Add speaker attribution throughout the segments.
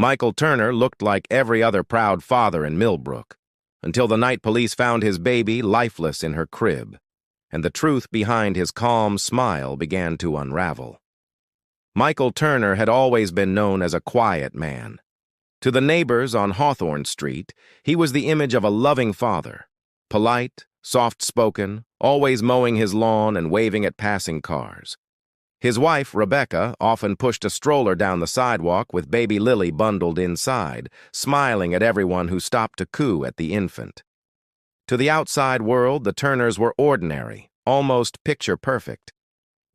Speaker 1: Michael Turner looked like every other proud father in Millbrook, until the night police found his baby lifeless in her crib, and the truth behind his calm smile began to unravel. Michael Turner had always been known as a quiet man. To the neighbors on Hawthorne Street, he was the image of a loving father, polite, soft-spoken, always mowing his lawn and waving at passing cars. His wife, Rebecca, often pushed a stroller down the sidewalk with baby Lily bundled inside, smiling at everyone who stopped to coo at the infant. To the outside world, the Turners were ordinary, almost picture-perfect.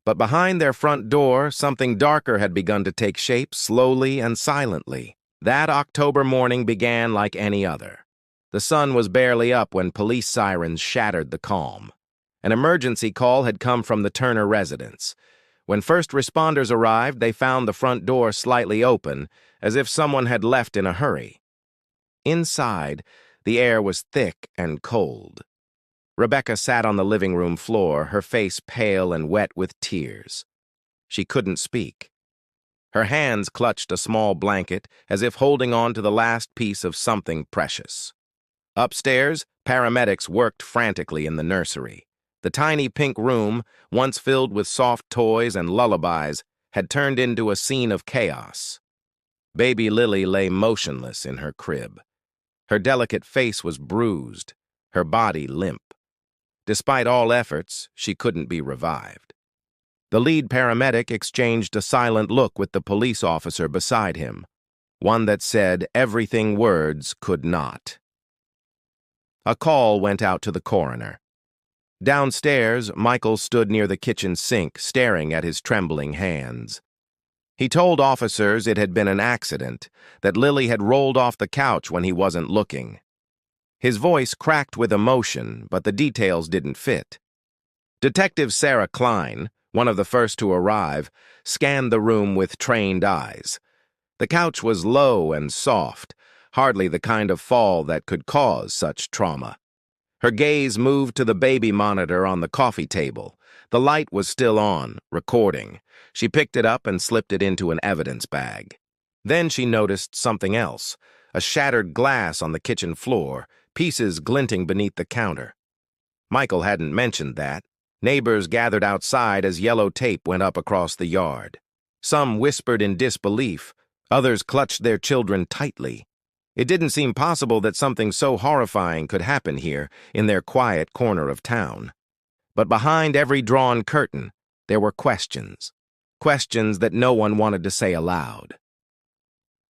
Speaker 1: But behind their front door, something darker had begun to take shape slowly and silently. That October morning began like any other. The sun was barely up when police sirens shattered the calm. An emergency call had come from the Turner residence. When first responders arrived, they found the front door slightly open, as if someone had left in a hurry. Inside, the air was thick and cold. Rebecca sat on the living room floor, her face pale and wet with tears. She couldn't speak. Her hands clutched a small blanket, as if holding on to the last piece of something precious. Upstairs, paramedics worked frantically in the nursery. The tiny pink room, once filled with soft toys and lullabies, had turned into a scene of chaos. Baby Lily lay motionless in her crib. Her delicate face was bruised, her body limp. Despite all efforts, she couldn't be revived. The lead paramedic exchanged a silent look with the police officer beside him, one that said everything words could not. A call went out to the coroner. Downstairs, Michael stood near the kitchen sink, staring at his trembling hands. He told officers it had been an accident, that Lily had rolled off the couch when he wasn't looking. His voice cracked with emotion, but the details didn't fit. Detective Sarah Klein, one of the first to arrive, scanned the room with trained eyes. The couch was low and soft, hardly the kind of fall that could cause such trauma. Her gaze moved to the baby monitor on the coffee table. The light was still on, recording. She picked it up and slipped it into an evidence bag. Then she noticed something else, a shattered glass on the kitchen floor, pieces glinting beneath the counter. Michael hadn't mentioned that. Neighbors gathered outside as yellow tape went up across the yard. Some whispered in disbelief, others clutched their children tightly. It didn't seem possible that something so horrifying could happen here in their quiet corner of town. But behind every drawn curtain, there were questions. Questions that no one wanted to say aloud.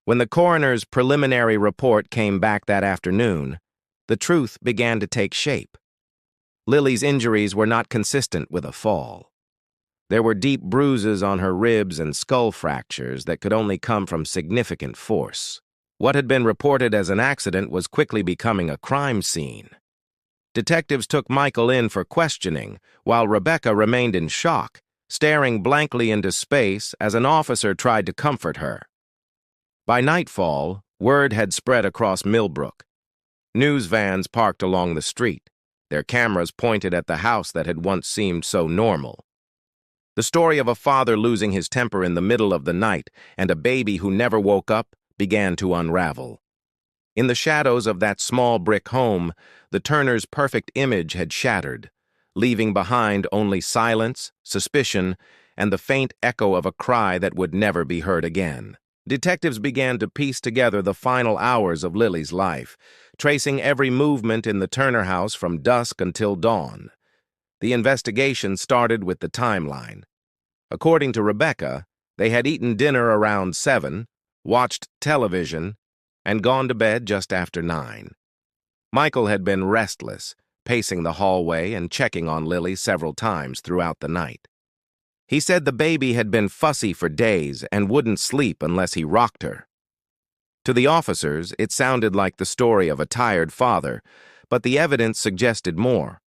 Speaker 1: When the coroner's preliminary report came back that afternoon, the truth began to take shape. Lily's injuries were not consistent with a fall. There were deep bruises on her ribs and skull fractures that could only come from significant force. What had been reported as an accident was quickly becoming a crime scene. Detectives took Michael in for questioning, while Rebecca remained in shock, staring blankly into space as an officer tried to comfort her. By nightfall, word had spread across Millbrook. News vans parked along the street, their cameras pointed at the house that had once seemed so normal. The story of a father losing his temper in the middle of the night and a baby who never woke up began to unravel. In the shadows of that small brick home, the Turners' perfect image had shattered, leaving behind only silence, suspicion, and the faint echo of a cry that would never be heard again. Detectives began to piece together the final hours of Lily's life, tracing every movement in the Turner house from dusk until dawn. The investigation started with the timeline. According to Rebecca, they had eaten dinner around 7, watched television, and gone to bed just after 9. Michael had been restless, pacing the hallway and checking on Lily several times throughout the night. He said the baby had been fussy for days and wouldn't sleep unless he rocked her. To the officers, it sounded like the story of a tired father, but the evidence suggested more.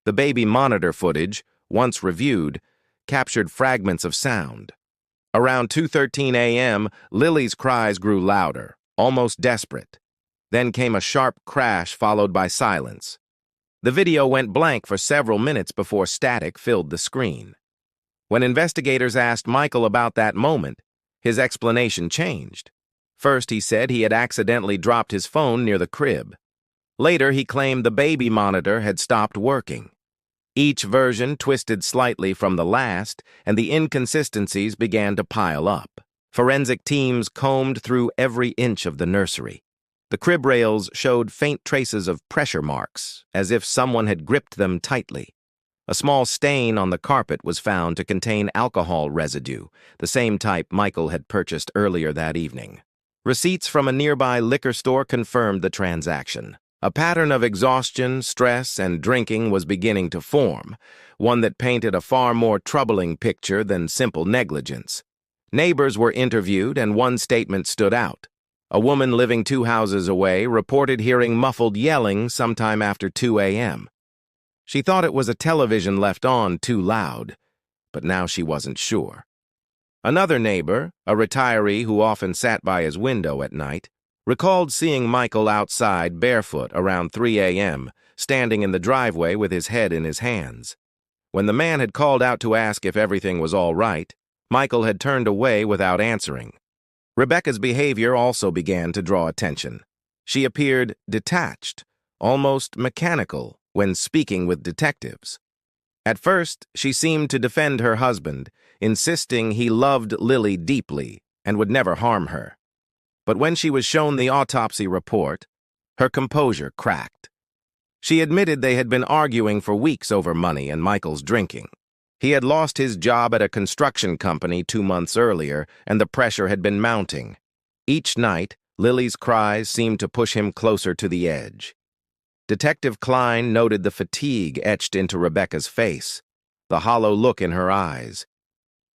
Speaker 1: The baby monitor footage, once reviewed, captured fragments of sound. Around 2:13 a.m., Lily's cries grew louder, almost desperate. Then came a sharp crash followed by silence. The video went blank for several minutes before static filled the screen. When investigators asked Michael about that moment, his explanation changed. First, he said he had accidentally dropped his phone near the crib. Later, he claimed the baby monitor had stopped working. Each version twisted slightly from the last, and the inconsistencies began to pile up. Forensic teams combed through every inch of the nursery. The crib rails showed faint traces of pressure marks, as if someone had gripped them tightly. A small stain on the carpet was found to contain alcohol residue, the same type Michael had purchased earlier that evening. Receipts from a nearby liquor store confirmed the transaction. A pattern of exhaustion, stress, and drinking was beginning to form, one that painted a far more troubling picture than simple negligence. Neighbors were interviewed, and one statement stood out. A woman living 2 houses away reported hearing muffled yelling sometime after 2 a.m. She thought it was a television left on too loud, but now she wasn't sure. Another neighbor, a retiree who often sat by his window at night, recalled seeing Michael outside barefoot around 3 a.m., standing in the driveway with his head in his hands. When the man had called out to ask if everything was all right, Michael had turned away without answering. Rebecca's behavior also began to draw attention. She appeared detached, almost mechanical, when speaking with detectives. At first, she seemed to defend her husband, insisting he loved Lily deeply and would never harm her. But when she was shown the autopsy report, her composure cracked. She admitted they had been arguing for weeks over money and Michael's drinking. He had lost his job at a construction company 2 months earlier, and the pressure had been mounting. Each night, Lily's cries seemed to push him closer to the edge. Detective Klein noted the fatigue etched into Rebecca's face, the hollow look in her eyes.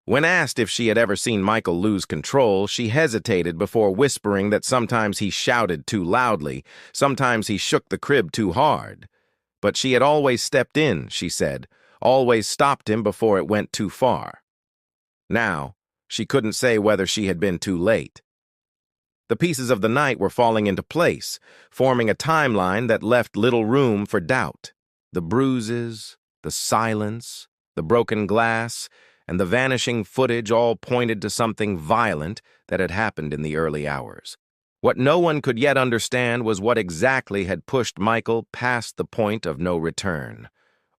Speaker 1: When asked if she had ever seen Michael lose control, she hesitated before whispering that sometimes he shouted too loudly, sometimes he shook the crib too hard. But she had always stepped in, she said, always stopped him before it went too far. Now, she couldn't say whether she had been too late. The pieces of the night were falling into place, forming a timeline that left little room for doubt. The bruises, the silence, the broken glass, and the vanishing footage all pointed to something violent that had happened in the early hours. What no one could yet understand was what exactly had pushed Michael past the point of no return,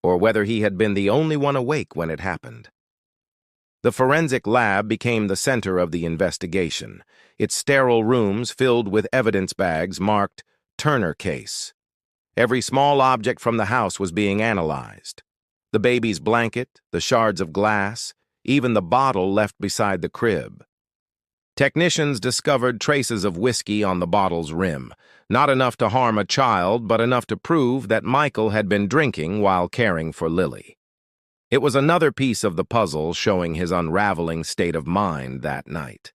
Speaker 1: or whether he had been the only one awake when it happened. The forensic lab became the center of the investigation, its sterile rooms filled with evidence bags marked Turner Case. Every small object from the house was being analyzed. The baby's blanket, the shards of glass, even the bottle left beside the crib. Technicians discovered traces of whiskey on the bottle's rim, not enough to harm a child, but enough to prove that Michael had been drinking while caring for Lily. It was another piece of the puzzle showing his unraveling state of mind that night.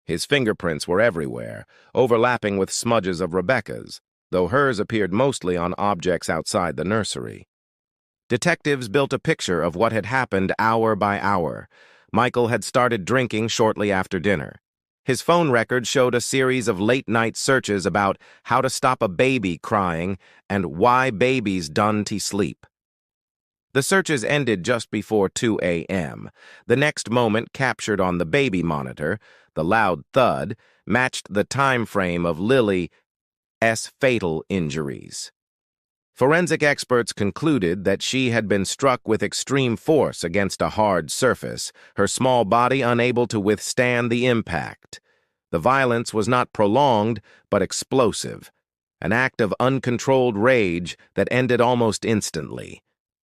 Speaker 1: His fingerprints were everywhere, overlapping with smudges of Rebecca's, though hers appeared mostly on objects outside the nursery. Detectives built a picture of what had happened hour by hour. Michael had started drinking shortly after dinner. His phone record showed a series of late-night searches about how to stop a baby crying and why babies done to sleep. The searches ended just before 2 a.m. The next moment captured on the baby monitor, the loud thud, matched the time frame of Lily's fatal injuries. Forensic experts concluded that she had been struck with extreme force against a hard surface, her small body unable to withstand the impact. The violence was not prolonged, but explosive, an act of uncontrolled rage that ended almost instantly.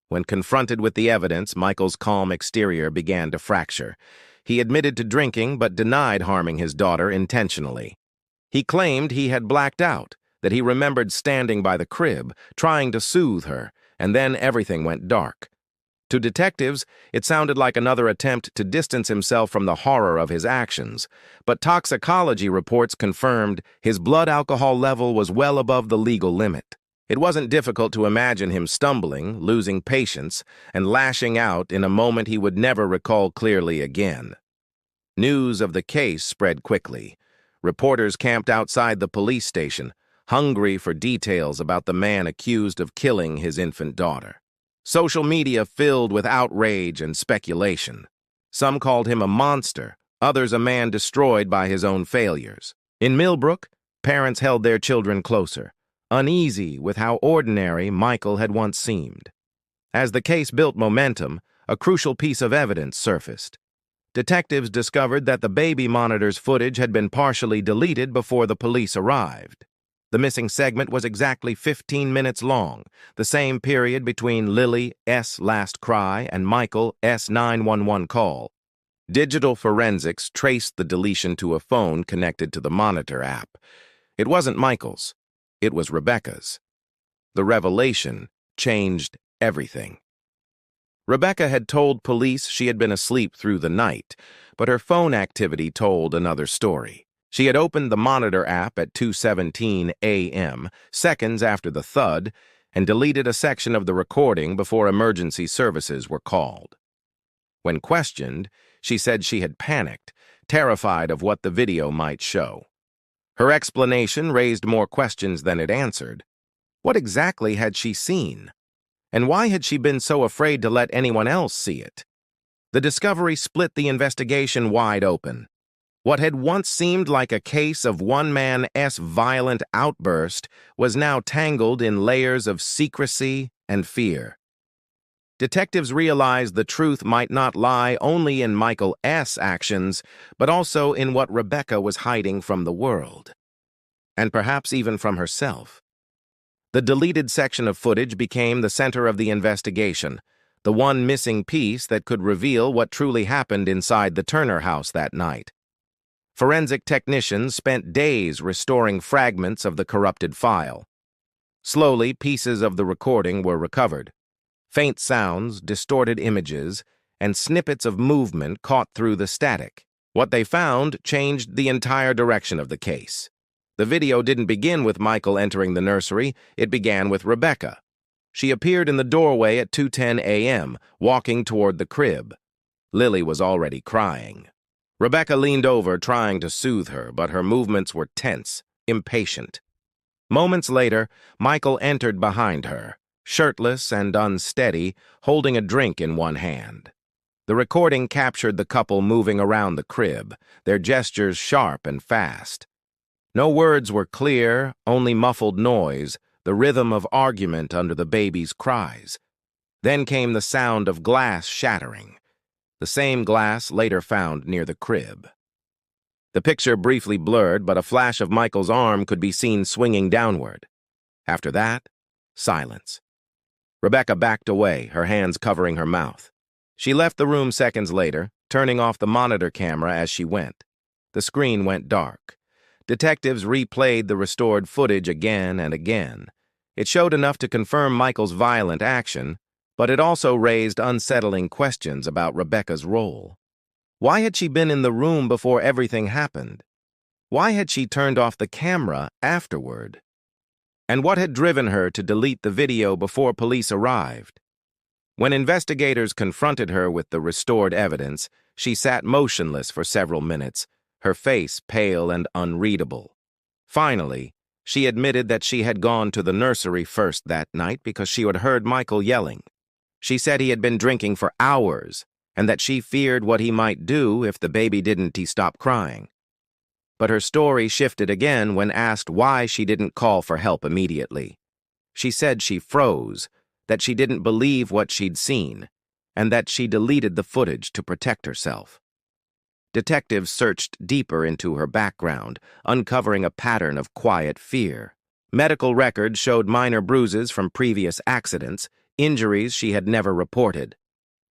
Speaker 1: When confronted with the evidence, Michael's calm exterior began to fracture. He admitted to drinking but denied harming his daughter intentionally. He claimed he had blacked out, that he remembered standing by the crib, trying to soothe her, and then everything went dark. To detectives, it sounded like another attempt to distance himself from the horror of his actions, but toxicology reports confirmed his blood alcohol level was well above the legal limit. It wasn't difficult to imagine him stumbling, losing patience, and lashing out in a moment he would never recall clearly again. News of the case spread quickly. Reporters camped outside the police station, hungry for details about the man accused of killing his infant daughter. Social media filled with outrage and speculation. Some called him a monster, others a man destroyed by his own failures. In Millbrook, parents held their children closer, uneasy with how ordinary Michael had once seemed. As the case built momentum, a crucial piece of evidence surfaced. Detectives discovered that the baby monitor's footage had been partially deleted before the police arrived. The missing segment was exactly 15 minutes long, the same period between Lily S.'s last cry and Michael S. 911 call. Digital forensics traced the deletion to a phone connected to the Monitor app. It wasn't Michael's. It was Rebecca's. The revelation changed everything. Rebecca had told police she had been asleep through the night, but her phone activity told another story. She had opened the Monitor app at 2:17 a.m., seconds after the thud, and deleted a section of the recording before emergency services were called. When questioned, she said she had panicked, terrified of what the video might show. Her explanation raised more questions than it answered. What exactly had she seen? And why had she been so afraid to let anyone else see it? The discovery split the investigation wide open. What had once seemed like a case of one man's violent outburst was now tangled in layers of secrecy and fear. Detectives realized the truth might not lie only in Michael S.'s actions, but also in what Rebecca was hiding from the world. And perhaps even from herself. The deleted section of footage became the center of the investigation, the one missing piece that could reveal what truly happened inside the Turner house that night. Forensic technicians spent days restoring fragments of the corrupted file. Slowly, pieces of the recording were recovered. Faint sounds, distorted images, and snippets of movement caught through the static. What they found changed the entire direction of the case. The video didn't begin with Michael entering the nursery, it began with Rebecca. She appeared in the doorway at 2:10 a.m., walking toward the crib. Lily was already crying. Rebecca leaned over, trying to soothe her, but her movements were tense, impatient. Moments later, Michael entered behind her, shirtless and unsteady, holding a drink in one hand. The recording captured the couple moving around the crib, their gestures sharp and fast. No words were clear, only muffled noise, the rhythm of argument under the baby's cries. Then came the sound of glass shattering, the same glass later found near the crib. The picture briefly blurred, but a flash of Michael's arm could be seen swinging downward. After that, silence. Rebecca backed away, her hands covering her mouth. She left the room seconds later, turning off the monitor camera as she went. The screen went dark. Detectives replayed the restored footage again and again. It showed enough to confirm Michael's violent action, but it also raised unsettling questions about Rebecca's role. Why had she been in the room before everything happened? Why had she turned off the camera afterward? And what had driven her to delete the video before police arrived? When investigators confronted her with the restored evidence, she sat motionless for several minutes, her face pale and unreadable. Finally, she admitted that she had gone to the nursery first that night because she had heard Michael yelling. She said he had been drinking for hours, and that she feared what he might do if the baby didn't stop crying. But her story shifted again when asked why she didn't call for help immediately. She said she froze, that she didn't believe what she'd seen, and that she deleted the footage to protect herself. Detectives searched deeper into her background, uncovering a pattern of quiet fear. Medical records showed minor bruises from previous accidents, injuries she had never reported.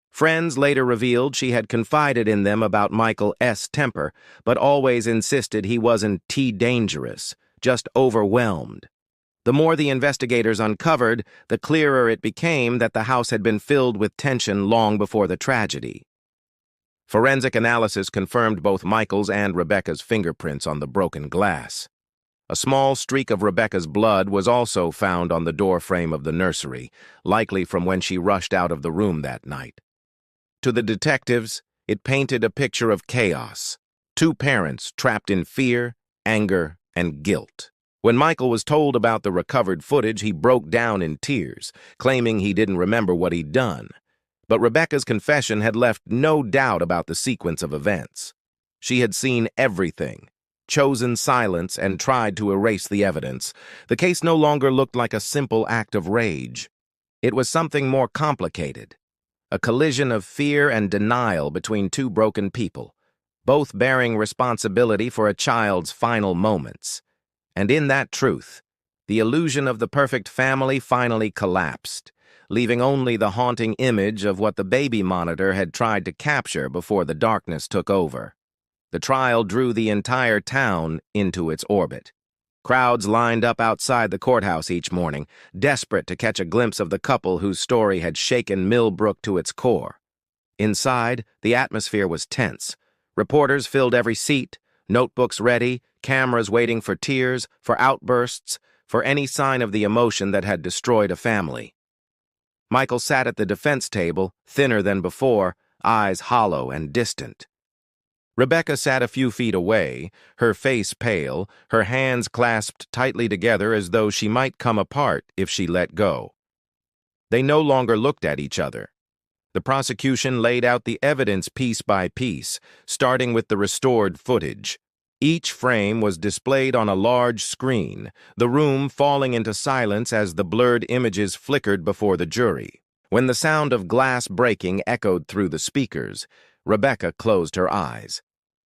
Speaker 1: Friends later revealed she had confided in them about Michael S.'s temper, but always insisted he wasn't dangerous, just overwhelmed. The more the investigators uncovered, the clearer it became that the house had been filled with tension long before the tragedy. Forensic analysis confirmed both Michael's and Rebecca's fingerprints on the broken glass. A small streak of Rebecca's blood was also found on the doorframe of the nursery, likely from when she rushed out of the room that night. To the detectives, it painted a picture of chaos. Two parents trapped in fear, anger, and guilt. When Michael was told about the recovered footage, he broke down in tears, claiming he didn't remember what he'd done. But Rebecca's confession had left no doubt about the sequence of events. She had seen everything, chosen silence and tried to erase the evidence. The case no longer looked like a simple act of rage. It was something more complicated, a collision of fear and denial between two broken people, both bearing responsibility for a child's final moments. And in that truth, the illusion of the perfect family finally collapsed, leaving only the haunting image of what the baby monitor had tried to capture before the darkness took over. The trial drew the entire town into its orbit. Crowds lined up outside the courthouse each morning, desperate to catch a glimpse of the couple whose story had shaken Millbrook to its core. Inside, the atmosphere was tense. Reporters filled every seat, notebooks ready, cameras waiting for tears, for outbursts, for any sign of the emotion that had destroyed a family. Michael sat at the defense table, thinner than before, eyes hollow and distant. Rebecca sat a few feet away, her face pale, her hands clasped tightly together as though she might come apart if she let go. They no longer looked at each other. The prosecution laid out the evidence piece by piece, starting with the restored footage. Each frame was displayed on a large screen, the room falling into silence as the blurred images flickered before the jury. When the sound of glass breaking echoed through the speakers, Rebecca closed her eyes.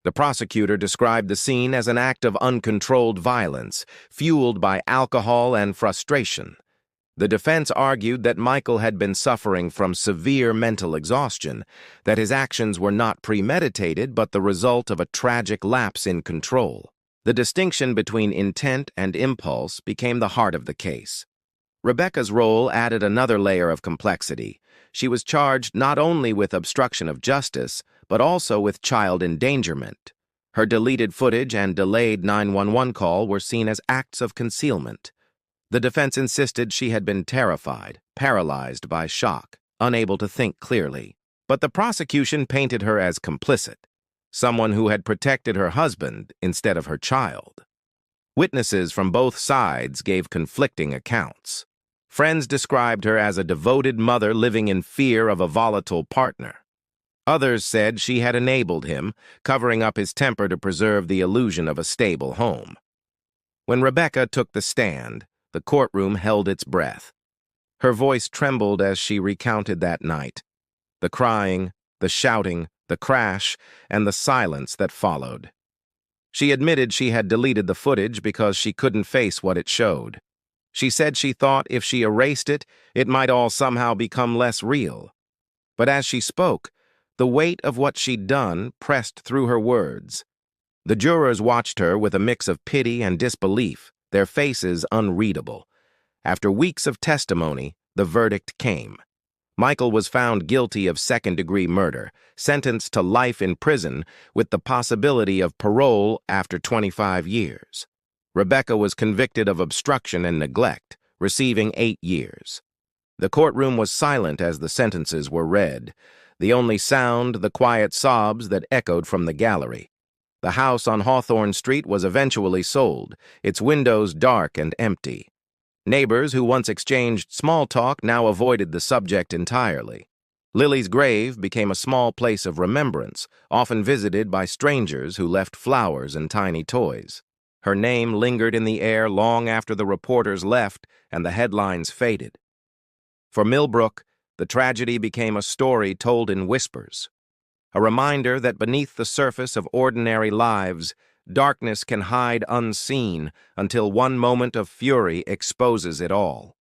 Speaker 1: The prosecutor described the scene as an act of uncontrolled violence, fueled by alcohol and frustration. The defense argued that Michael had been suffering from severe mental exhaustion, that his actions were not premeditated but the result of a tragic lapse in control. The distinction between intent and impulse became the heart of the case. Rebecca's role added another layer of complexity. She was charged not only with obstruction of justice, but also with child endangerment. Her deleted footage and delayed 911 call were seen as acts of concealment. The defense insisted she had been terrified, paralyzed by shock, unable to think clearly. But the prosecution painted her as complicit, someone who had protected her husband instead of her child. Witnesses from both sides gave conflicting accounts. Friends described her as a devoted mother living in fear of a volatile partner. Others said she had enabled him, covering up his temper to preserve the illusion of a stable home. When Rebecca took the stand, the courtroom held its breath. Her voice trembled as she recounted that night, the crying, the shouting, the crash, and the silence that followed. She admitted she had deleted the footage because she couldn't face what it showed. She said she thought if she erased it, it might all somehow become less real. But as she spoke, the weight of what she'd done pressed through her words. The jurors watched her with a mix of pity and disbelief, their faces unreadable. After weeks of testimony, the verdict came. Michael was found guilty of second-degree murder, sentenced to life in prison with the possibility of parole after 25 years. Rebecca was convicted of obstruction and neglect, receiving 8 years. The courtroom was silent as the sentences were read. The only sound, the quiet sobs that echoed from the gallery. The house on Hawthorne Street was eventually sold, its windows dark and empty. Neighbors who once exchanged small talk now avoided the subject entirely. Lily's grave became a small place of remembrance, often visited by strangers who left flowers and tiny toys. Her name lingered in the air long after the reporters left and the headlines faded. For Millbrook, the tragedy became a story told in whispers, a reminder that beneath the surface of ordinary lives, darkness can hide unseen until one moment of fury exposes it all.